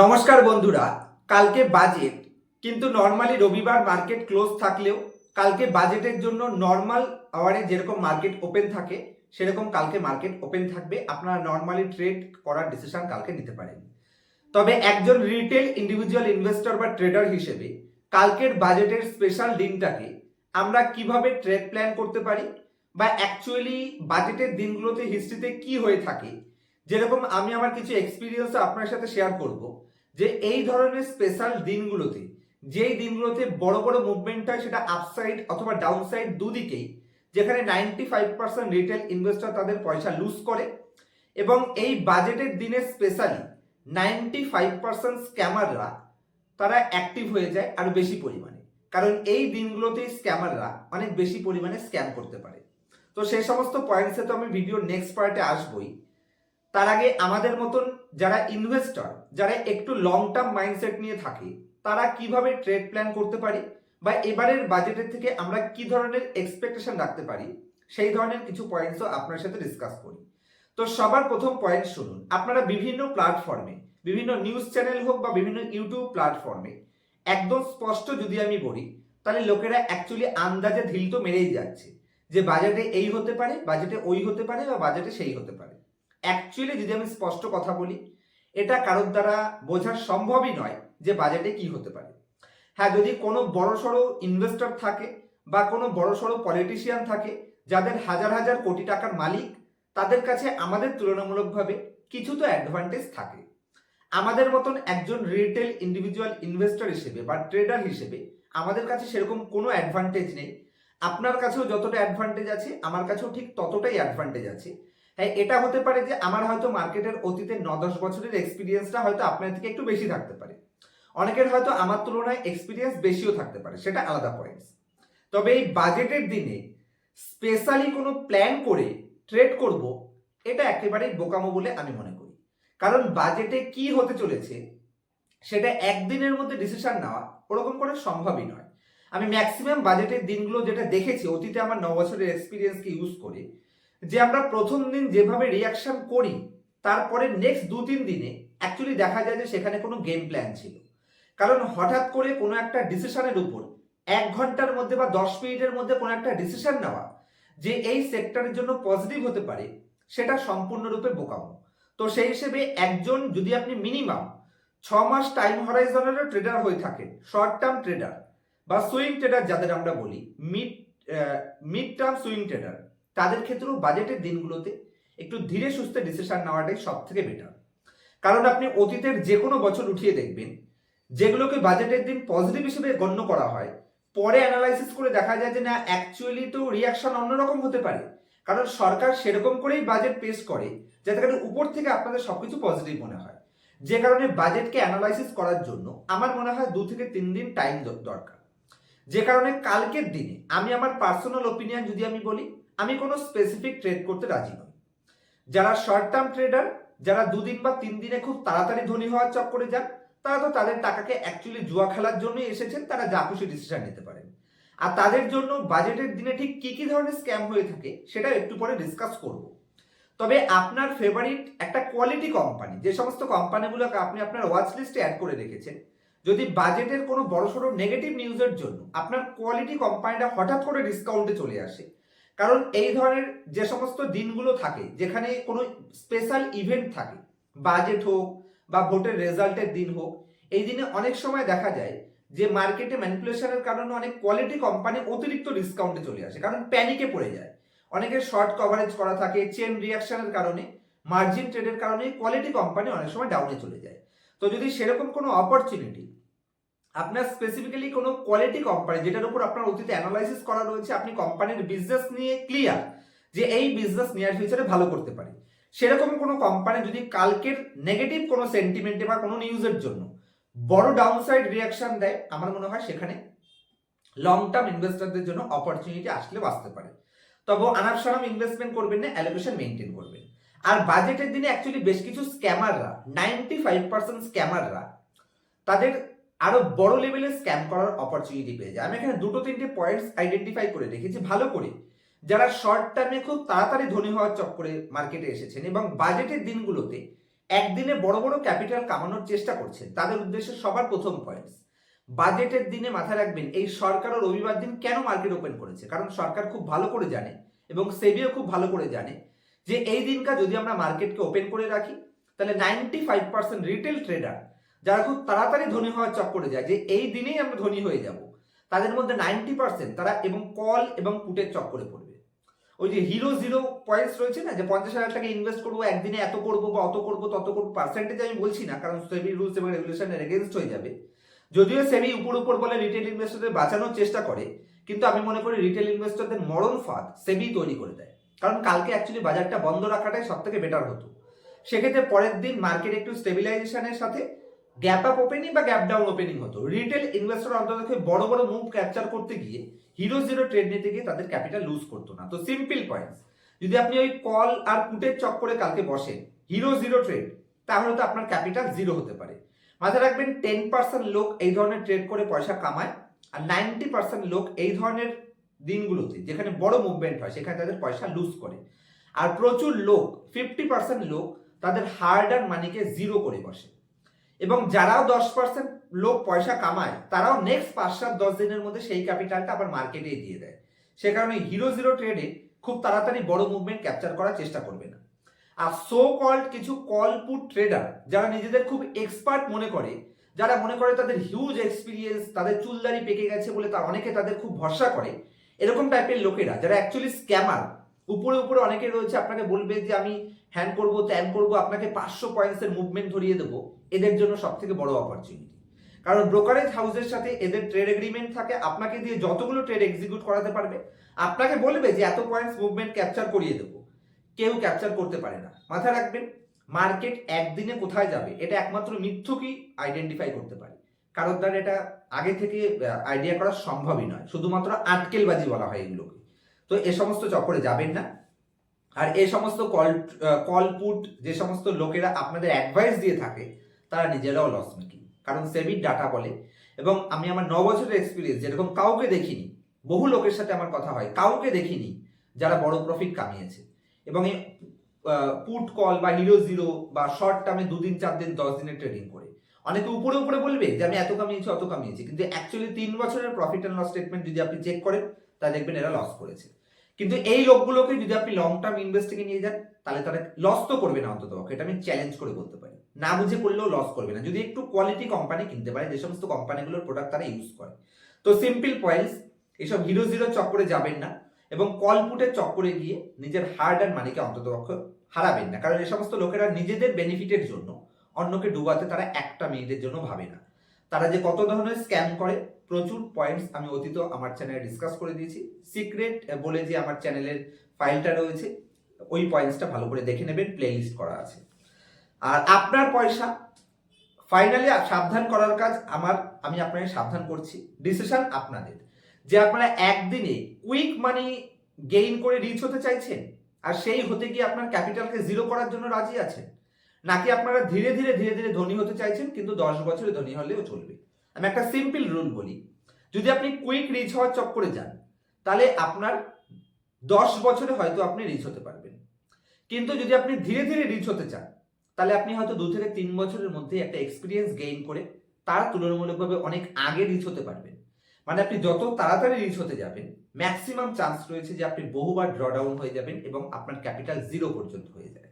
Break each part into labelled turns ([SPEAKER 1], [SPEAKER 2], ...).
[SPEAKER 1] নমস্কার বন্ধুরা, কালকে বাজেট কিন্তু নর্মালি রবিবার মার্কেট ক্লোজ থাকলেও কালকে বাজেটের জন্য নর্মাল আওয়ারে যেরকম মার্কেট ওপেন থাকে সেরকম কালকে মার্কেট ওপেন থাকবে। আপনারা নর্মালি ট্রেড করার ডিসিশন কালকে নিতে পারেন। তবে একজন রিটেল ইন্ডিভিজুয়াল ইনভেস্টর বা ট্রেডার হিসেবে কালকের বাজেটের স্পেশাল দিনটাকে আমরা কিভাবে ট্রেড প্ল্যান করতে পারি বা অ্যাকচুয়ালি বাজেটের দিনগুলোতে হিস্ট্রিতে কি হয়ে থাকে, যেরকম আমি আমার কিছু এক্সপিরিয়েন্স আপনার সাথে শেয়ার করব যে এই ধরনের স্পেশাল দিনগুলোতে যেই দিনগুলোতে বড় বড় মুভমেন্ট হয় সেটা আপসাইড অথবা ডাউনসাইড দুদিকেই, যেখানে 95% রিটেল ইনভেস্টর তাদের পয়সা লুজ করে এবং এই বাজেটের দিনে স্পেশালি 95% স্ক্যামাররা তারা অ্যাক্টিভ হয়ে যায় আরো বেশি পরিমাণে, কারণ এই দিনগুলোতেই স্ক্যামাররা অনেক বেশি পরিমাণে স্ক্যাম করতে পারে। তো সেই সমস্ত পয়েন্টসে তো আমি ভিডিওর নেক্সট পার্টে আসবই। তার আগে আমাদের মতন যারা ইনভেস্টর, যারা একটু লং টার্ম মাইন্ডসেট নিয়ে থাকে, তারা কিভাবে ট্রেড প্ল্যান করতে পারি বা এবারের বাজেটের থেকে আমরা কি ধরনের এক্সপেকটেশন রাখতে পারি, সেই ধরনের কিছু পয়েন্টসও আপনার সাথে ডিসকাস করি। তো সবার প্রথম পয়েন্ট শুনুন। আপনারা বিভিন্ন প্ল্যাটফর্মে, বিভিন্ন নিউজ চ্যানেল হোক বা বিভিন্ন ইউটিউব প্ল্যাটফর্মে একদম স্পষ্ট যদি আমি বলি, তাহলে লোকেরা অ্যাকচুয়ালি আন্দাজে ঢিল তো মেরেই যাচ্ছে যে বাজেটে এই হতে পারে, বাজেটে ওই হতে পারে বা বাজেটে সেই হতে পারে। অ্যাকচুয়ালি যদি আমি স্পষ্ট কথা বলি, এটা কারোর দ্বারা বোঝা সম্ভবই নয় যে বাজেটে কি হতে পারে। হ্যাঁ, যদি কোনো বড়সড় ইনভেস্টর থাকে বা কোনো বড়সড় পলিটিশিয়ান থাকে যাদের হাজার হাজার কোটি টাকার মালিক, তাদের কাছে আমাদের তুলনামূলকভাবে কিছু তো অ্যাডভান্টেজ থাকে। আমাদের মতন একজন রিটেল ইন্ডিভিজুয়াল ইনভেস্টর হিসেবে বা ট্রেডার হিসেবে আমাদের কাছে সেরকম কোনো অ্যাডভান্টেজ নেই। আপনার কাছেও যতটা অ্যাডভান্টেজ আছে আমার কাছেও ঠিক ততটাই অ্যাডভান্টেজ আছে। হ্যাঁ, এটা হতে পারে যে আমার হয়তো মার্কেটের অতীতে 9-10 বছরের এক্সপিরিয়েন্সটা হয়তো আপনার থেকে একটু বেশি থাকতে পারে, অনেকের হয়তো আমার তুলনায় এক্সপিরিয়েন্স বেশিও থাকতে পারে, সেটা আলাদা পয়েন্টস। তবে এই বাজেটের দিনে স্পেশালি কোনো প্ল্যান করে ট্রেড করব, এটা একেবারেই বোকামো বলে আমি মনে করি। কারণ বাজেটে কি হতে চলেছে সেটা একদিনের মধ্যে ডিসিশন নেওয়া ওরকম করে সম্ভবই নয়। আমি ম্যাক্সিমাম বাজেটের দিনগুলো যেটা দেখেছি অতীতে আমার 9 বছরের এক্সপিরিয়েন্সকে ইউজ করে, যে আমরা প্রথম দিন যেভাবে রিয়াকশন করি তারপরে নেক্সট 2-3 দিনে অ্যাকচুয়ালি দেখা যায় যে সেখানে কোনো গেম প্ল্যান ছিল। কারণ হঠাৎ করে কোনো একটা ডিসিশনের উপর 1 ঘন্টার মধ্যে বা 10 মিনিটের মধ্যে কোনো একটা ডিসিশন নেওয়া যে এই সেক্টরের জন্য পজিটিভ হতে পারে, সেটা সম্পূর্ণরূপে বোকামো। তো সেই হিসেবে একজন যদি আপনি মিনিমাম 6 মাস টাইম হরাইজনেরও ট্রেডার হয়ে থাকেন, শর্ট টার্ম ট্রেডার বা সুইং ট্রেডার যাদের আমরা বলি, মিড টার্ম সুইং ট্রেডার, তাদের ক্ষেত্রেও বাজেটের দিনগুলোতে একটু ধীরে সুস্থে ডিসিশন নেওয়াটাই সব থেকে বেটার। কারণ আপনি অতীতের যে কোনো বছর উঠিয়ে দেখবেন, যেগুলোকে বাজেটের দিন পজিটিভ হিসেবে গণ্য করা হয়, পরে অ্যানালাইসিস করে দেখা যায় যে না, অ্যাকচুয়ালি তো রিয়াকশন অন্যরকম হতে পারে। কারণ সরকার সেরকম করেই বাজেট পেশ করে যাতে করে উপর থেকে আপনাদের সবকিছু পজিটিভ মনে হয়। যে কারণে বাজেটকে অ্যানালাইসিস করার জন্য আমার মনে হয় 2 থেকে 3 দিন টাইম দরকার। যে কারণে কালকের দিনে আমি আমার পার্সোনাল ওপিনিয়ন যদি আমি বলি, আমি কোনো স্পেসিফিক ট্রেড করতে রাজি নই। যারা শর্ট টার্ম ট্রেডার, যারা 2 দিন বা 3 দিনে খুব তাড়াতাড়ি ধনী হওয়ার চক্করে যান, তারা তো তাদের টাকাকে অ্যাকচুয়ালি জুয়া খেলার জন্যই এসেছেন, তারা যা খুশি ডিসিশন নিতে পারেন। আর তাদের জন্য বাজেটের দিনে ঠিক কি কি ধরনের স্ক্যাম হয়ে থাকে সেটা একটু পরে ডিসকাস করব। তবে আপনার ফেভারিট একটা কোয়ালিটি কোম্পানি, যে সমস্ত কোম্পানিগুলোকে আপনি আপনার ওয়াচ লিস্টে অ্যাড করে রেখেছেন, যদি বাজেটের কোনো বড়সড় নেগেটিভ নিউজের জন্য আপনার কোয়ালিটি কোম্পানিটা হঠাৎ করে ডিসকাউন্টে চলে আসে, কারণ এই ধরনের যে সমস্ত দিনগুলো থাকে যেখানে কোনো স্পেশাল ইভেন্ট থাকে, বাজেট হোক বা ভোটের রেজাল্টের দিন হোক, এই দিনে অনেক সময় দেখা যায় যে মার্কেটে ম্যানিপুলেশনের কারণে অনেক কোয়ালিটি কোম্পানি অতিরিক্ত ডিসকাউন্টে চলে আসে, কারণ প্যানিকে পড়ে যায়। অনেকের শর্ট কভারেজ করা থাকে, চেন রিয়াকশনের কারণে, মার্জিন ট্রেডের কারণে কোয়ালিটি কোম্পানি অনেক সময় ডাউনে চলে যায়। তো যদি সেরকম কোনো অপরচুনিটি আপনার স্পেসিফিক্যালি কোনো কোয়ালিটি কোম্পানি যেটার উপর আপনার অতীতে অ্যানালাইসিস করা রয়েছে, আপনি কোম্পানির বিজনেস নিয়ে ক্লিয়ার যে এই বিজনেস নিয়ার ফিউচারে ভালো করতে পারে, সেরকম কোনো কোম্পানি যদি কালকের নেগেটিভ কোনো সেন্টিমেন্টে বা কোনো নিউজের জন্য বড় ডাউনসাইড রিয়াকশন দেয়, আমার মনে হয় সেখানে লং টার্ম ইনভেস্টরদের জন্য অপরচুনিটি আসলে বাঁচতে পারে। তবে আনাপসানাম ইনভেস্টমেন্ট করবেন না, অ্যালোকেশন মেনটেন করবেন। আর বাজেটের দিনে অ্যাকচুয়ালি বেশ কিছু স্ক্যামাররা, 95% স্ক্যামাররা তাদের আরো বড় লেভেলে স্ক্যাম করার অপরচুনিটি পেয়ে যায়। আমি এখানে 2-3টে পয়েন্টস আইডেন্টিফাই করে রেখেছি ভালো করে, যারা শর্ট টার্মে খুব তাড়াতাড়ি ধনী হওয়ার চক্করে মার্কেটে এসেছেন এবং বাজেটের দিনগুলোতে একদিনে বড় বড় ক্যাপিটাল কামানোর চেষ্টা করছেন তাদের উদ্দেশ্যে সবার প্রথম পয়েন্টস, বাজেটের দিনে মাথায় রাখবেন এই সরকার ও রবিবার দিন কেন মার্কেট ওপেন করেছে। কারণ সরকার খুব ভালো করে জানে এবং সেবিও খুব ভালো করে জানে যে এই দিনটা যদি আমরা মার্কেটকে ওপেন করে রাখি তাহলে 95% রিটেল ট্রেডার যারা খুব তাড়াতাড়ি ধনী হওয়ার চক্করে যায় যে এই দিনেই আমরা ধনী হয়ে যাব, তাদের মধ্যে 90% তারা এবং কল এবং পুটের চক্করে পড়বে। ওই যে হিরো জিরো পয়েন্টস রয়েছে না, যে 50,000 টাকা ইনভেস্ট করবো একদিনে এত করবো বা অত করবো তত করবো, পার্সেন্টেজ আমি বলছি না কারণ সেবি রুলস এবং রেগুলেশনের এগেনস্ট হয়ে যাবে। যদিও সেবি উপর উপর বলে রিটেল ইনভেস্টরদের বাঁচানোর চেষ্টা করে, কিন্তু আমি মনে করি রিটেল ইনভেস্টরদের মরণ ফাঁদ সেবি তৈরি করে দেয়। কারণ কালকে অ্যাকচুয়ালি বাজারটা বন্ধ রাখাটাই সব থেকে বেটার হতো। সেক্ষেত্রে পরের দিন মার্কেট একটু স্টেবিলাইজেশনের সাথে গ্যাপ আপ ওপেনিং বা গ্যাপ ডাউন ওপেনিং হতো। রিটেল ইনভেস্টর অন্তত বড় বড় মুভ ক্যাপচার করতে গিয়ে হিরো জিরো ট্রেড নিতে গিয়ে তাদের ক্যাপিটাল লুজ করতো না। তো সিম্পল পয়েন্টস, যদি আপনি ওই কল আর পুটের চক্করে কালকে বসেন হিরো জিরো ট্রেড, তাহলে তো আপনার ক্যাপিটাল জিরো হতে পারে। মাথায় রাখবেন 10% লোক এই ধরনের ট্রেড করে পয়সা কামায় আর 90% লোক এই ধরনের দিনগুলোতে যেখানে বড় মুভমেন্ট হয় সেখানে তাদের পয়সা লুজ করে। আর প্রচুর লোক 50% লোক তাদের হার্ড আর্ন মানিকে জিরো করে বসে। এবং যারাও 10% লোক পয়সা কামায় তারাও নেক্সট 5-7-10 দিনের মধ্যে সেই ক্যাপিটালটা আবার মার্কেটে দিয়ে দেয়। সে কারণে হিরো জিরো ট্রেডে খুব তাড়াতাড়ি বড় মুভমেন্ট ক্যাপচার করার চেষ্টা করবে না। আর সো কল্ড কিছু কল পুট ট্রেডার যারা নিজেদের খুব এক্সপার্ট মনে করে, যারা মনে করে তাদের হিউজ এক্সপিরিয়েন্স, তাদের চুলদারি পেকে গেছে বলে অনেকে তাদের খুব ভরসা করে, এরকম টাইপের লোকেরা যারা অ্যাকচুয়ালি স্ক্যামার, উপরে উপরে অনেকে রয়েছে আপনাকে বলবে যে আমি হ্যান করবো ত্যান করবো, আপনাকে 500 পয়েন্টসের মুভমেন্ট ধরিয়ে দেবো, এদের জন্য সব থেকে বড় অপরচুনিটি। কারণ ব্রোকারেজ হাউসের সাথে এদের ট্রেড এগ্রিমেন্ট থাকে, আপনাকে দিয়ে যতগুলো ট্রেড এক্সিকিউট করাতে পারবে, আপনাকে বলবে যে এত পয়েন্টস মুভমেন্ট ক্যাপচার করিয়ে দেবো, কেউ ক্যাপচার করতে পারে না। মাথায় রাখবেন মার্কেট একদিনে কোথায় যাবে এটা একমাত্র মিথ্যুকই আইডেন্টিফাই করতে পারে, কারণ দ্বারা এটা আগে থেকে আইডিয়া করা সম্ভবই নয়, শুধুমাত্র আটকেলবাজি বলা হয় এগুলোকে। তো এ সমস্ত চক্করে যাবেন না। আর এই সমস্ত কল পুট যে সমস্ত লোকেরা আপনাদের অ্যাডভাইস দিয়ে থাকে তারা নিজেরাও লস মেকিং, কারণ সেবির ডাটা বলে, এবং আমি আমার 9 বছরের এক্সপিরিয়েন্স যেরকম কাউকে দেখিনি, বহু লোকের সাথে আমার কথা হয়, কাউকে দেখিনি যারা বড় প্রফিট কামিয়েছে। এবং এই পুট কল বা হিরো জিরো বা শর্ট টার্মে 2 দিন 4 দিন 10 দিনের ট্রেডিং করে অনেকে উপরে উপরে বলবে যে আমি এত কামিয়েছি অত কামিয়েছি, কিন্তু অ্যাকচুয়ালি 3 বছরের প্রফিট অ্যান্ড লস স্টেটমেন্ট যদি আপনি চেক করেন তাহলে দেখবেন এরা লস করেছে। কিন্তু এই লোকগুলোকে যদি আপনি লং টার্ম ইনভেস্টিং এ নিয়ে যান তাহলে তারা লস তো করবে না, অন্তত এটা আমি চ্যালেঞ্জ করে বলতে পারি, না বুঝে করলেও লস করবে না যদি একটু কোয়ালিটি কোম্পানি কিনতে পারে, যে সমস্ত কোম্পানিগুলোর প্রোডাক্ট তারা ইউজ করে। তো সিম্পল পয়েন্টস, এইসব হিরো জিরো চক্করে যাবেন না এবং কল পুটের চক্করে গিয়ে নিজের হার্ড অ্যান্ড মানিকে অন্তত হারাবেন না, কারণ এই সমস্ত লোকেরা নিজেদের বেনিফিটের জন্য অন্যকে ডুবাতে তারা একটা মিনিটের জন্য ভাবে না। তারা যে কত ধরনের স্ক্যাম করে প্রচুর পয়েন্টস আমি অতীত আমার চ্যানেলে ডিসকাস করে দিয়েছি। সিক্রেট বলে যে আমার চ্যানেলের ফাইলটা রয়েছে, ওই পয়েন্টসটা ভালো করে দেখে নেবেন, প্লে লিস্ট করা আছে। আর আপনার পয়সা ফাইনালি সাবধান করার কাজ আমি আপনাকে সাবধান করছি, ডিসিশন আপনাদের, যে আপনারা একদিনে কুইক মানি গেইন করে রিচ হতে চাইছেন আর সেই হতে গিয়ে আপনার ক্যাপিটালকে জিরো করার জন্য রাজি আছেন, নাকি আপনারা ধীরে ধীরে ধীরে ধীরে ধনী হতে চাইছেন কিন্তু 10 বছরে ধনী হলেও চলবে। আমি একটা সিম্পল রুল বলি, যদি আপনি কুইক রিচ হওয়ার চক্করে যান তাহলে আপনার 10 বছরে হয়তো আপনি রিচ হতে পারবেন, কিন্তু যদি আপনি ধীরে ধীরে রিচ হতে চান তাহলে আপনি হয়তো 2 থেকে 3 বছরের মধ্যে একটা এক্সপিরিয়েন্স গেইন করে তার তুলনামূলকভাবে অনেক আগে রিচ হতে পারবেন। মানে আপনি যত তাড়াতাড়ি রিচ হতে যাবেন ম্যাক্সিমাম চান্স রয়েছে যে আপনি বহুবার ড্রডাউন হয়ে যাবেন এবং আপনার ক্যাপিটাল জিরো পর্যন্ত হয়ে যায়।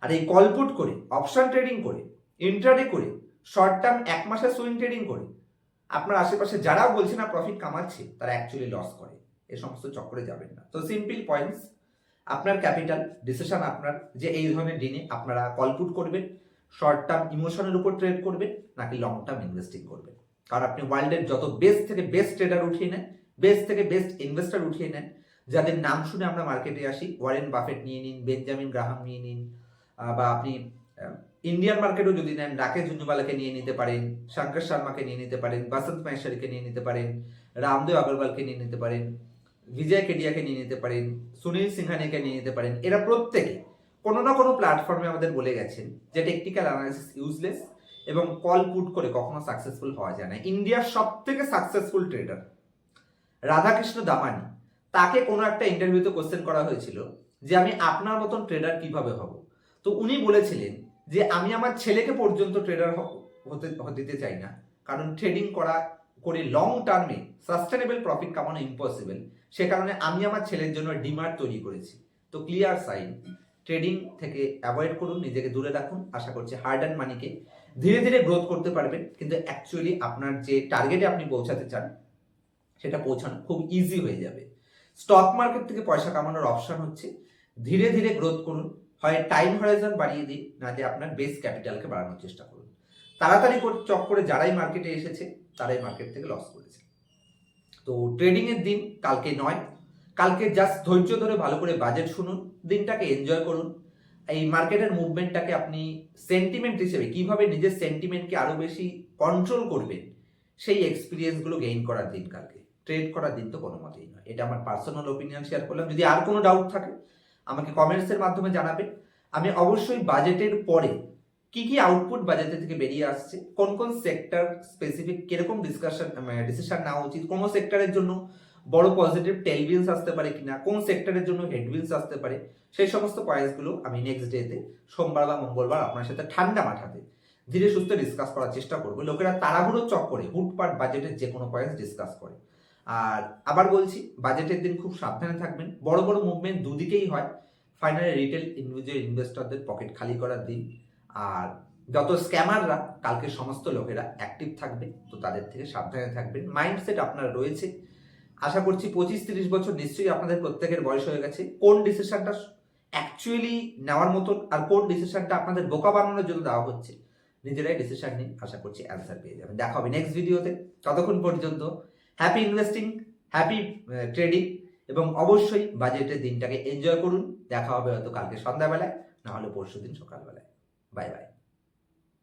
[SPEAKER 1] আর এই কলপুট করে, অপশন ট্রেডিং করে, ইন্ট্রাডে করে, শর্ট টার্ম 1 মাসের সুইং ট্রেডিং করে আপনার আশেপাশে যারাও বলছে না প্রফিট কামাচ্ছে তারা অ্যাকচুয়ালি লস করে। এই সমস্ত চক্করে যাবেন না। তো সিম্পল পয়েন্টস, আপনার ক্যাপিটাল ডিসিশন আপনার, যে এই ধরনের দিনে আপনারা কলপুট করবেন, শর্ট টার্ম ইমোশনের উপর ট্রেড করবেন নাকি লং টার্ম ইনভেস্টিং করবেন। কারণ আপনি ওয়ার্ল্ডের যত বেস্ট থেকে বেস্ট ট্রেডার উঠিয়ে নেন, বেস্ট থেকে বেস্ট ইনভেস্টর উঠিয়ে নেন, যাদের নাম শুনে আমরা মার্কেটে আসি, ওয়ারেন বাফেট নিয়ে নিন, বেঞ্জামিন গ্রাহাম নিয়ে নিন, বা আপনি ইন্ডিয়ান মার্কেটও যদি নেন রাকেশ ঝুঞ্ঝুনওয়ালাকে নিয়ে নিতে পারেন, শঙ্কর শর্মাকে নিয়ে নিতে পারেন, বসন্ত মাহেশ্বরীকে নিয়ে নিতে পারেন, রামদেব আগরওয়ালকে নিয়ে নিতে পারেন, বিজয় কেডিয়াকে নিয়ে নিতে পারেন, সুনীল সিংহানিয়াকে নিয়ে নিতে পারেন। এরা প্রত্যেকে কোনো না কোনো প্ল্যাটফর্মে আমাদের বলে গেছেন যে টেকনিক্যাল অ্যানালাইসিস ইউজলেস এবং কল পুট করে কখনো সাকসেসফুল হওয়া যায় না। ইন্ডিয়ার সব থেকে সাকসেসফুল ট্রেডার রাধাকৃষ্ণ দামানি, তাকে কোনো একটা ইন্টারভিউতে কোশ্চেন করা হয়েছিল যে আমি আপনার মতন ট্রেডার কিভাবে হব, তো উনি বলেছিলেন যে আমি আমার ছেলেকে পর্যন্ত ট্রেডার দিতে চাই না, কারণ ট্রেডিং করে লং টার্মে সাস্টেনেবল প্রফিট কামানো ইম্পসিবল। সে কারণে আমি আমার ছেলের জন্য ডিমার্ট তৈরি করেছি। তো ক্লিয়ার সাইন, ট্রেডিং থেকে অ্যাভয়েড করুন, নিজেকে দূরে রাখুন। আশা করছি হার্ড অ্যান্ড মানিকে ধীরে ধীরে গ্রোথ করতে পারবেন, কিন্তু অ্যাকচুয়ালি আপনার যে টার্গেটে আপনি পৌঁছাতে চান সেটা পৌঁছানো খুব ইজি হয়ে যাবে। স্টক মার্কেট থেকে পয়সা কামানোর অপশন হচ্ছে ধীরে ধীরে গ্রোথ করুন, হয় টাইম হরাইজন বাড়িয়ে দিন, নাহলে আপনার বেস ক্যাপিটালকে বাড়ানোর চেষ্টা করুন। তাড়াতাড়ি চক্করে যারাই মার্কেটে এসেছে তারাই মার্কেট থেকে লস করেছে। তো ট্রেডিং এর দিন কালকে নয়, কালকে জাস্ট ধৈর্য ধরে ভালো করে বাজেট শুনুন, দিনটাকে এনজয় করুন। এই মার্কেটের মুভমেন্টটাকে আপনি সেন্টিমেন্ট হিসেবে কিভাবে নিজের সেন্টিমেন্টকে আরো বেশি কন্ট্রোল করবেন সেই এক্সপিরিয়েন্সগুলো গেইন করার দিন কালকে। ট্রেড করার দিন তো কোনো মতেই নয়। এটা আমার পার্সোনাল ওপিনিয়ন শেয়ার করলাম। যদি আর কোনো ডাউট থাকে আমাকে কমেন্টসের মাধ্যমে জানাবেন। আমি অবশ্যই বাজেটের পরে কি কি আউটপুট বাজেটের থেকে বেরিয়ে আসছে, কোন কোন সেক্টর স্পেসিফিক কিরকম ডিসিশন নেওয়া উচিত, কোন সেক্টরের জন্য বড় পজিটিভ টেলউইন্ডস আসতে পারে কিনা, কোন সেক্টরের জন্য হেডউইন্ডস আসতে পারে, সেই সমস্ত পয়েন্টসগুলো আমি নেক্সট ডেতে সোমবার বা মঙ্গলবার আপনার সাথে ঠান্ডা মাথাতে ধীরে সুস্থে ডিসকাস করার চেষ্টা করবো। লোকেরা তাড়াহুড়ো চক্করে হুটপাট বাজেটের যে কোনো পয়েন্টস ডিসকাস করে। আর আবার বলছি, বাজেটের দিন খুব সাবধানে থাকবেন। বড় বড় মুভমেন্ট দুদিকেই হয়। ফাইনালি রিটেল ইন্ডিভিজুয়াল ইনভেস্টরদের পকেট খালি করার দিন। আর যত স্ক্যামাররা কালকে সমস্ত লোকেরা অ্যাক্টিভ থাকবে, তো তাদের থেকে সাবধানে থাকবেন। মাইন্ডসেট আপনার রয়েছে। আশা করছি 25-30 বছর নিশ্চয়ই আপনাদের প্রত্যেকের বয়স হয়ে গেছে। কোন ডিসিশনটা অ্যাকচুয়ালি নেওয়ার মতন আর কোন ডিসিশনটা আপনাদের বোকা বানানোর জন্য দেওয়া হচ্ছে, নিজেরাই ডিসিশন নিন। আশা করছি অ্যান্সার পেয়ে যাবেন। দেখা হবে নেক্সট ভিডিওতে। ততক্ষণ পর্যন্ত হ্যাপি ইনভেস্টিং, হ্যাপি ট্রেডিং, এবং অবশ্যই বাজেটের দিনটাকে এনজয় করুন। দেখা হবে হয়তো কালকে সন্ধ্যাবেলায়, না হলে পরশু দিন সকালবেলায়। Bye bye.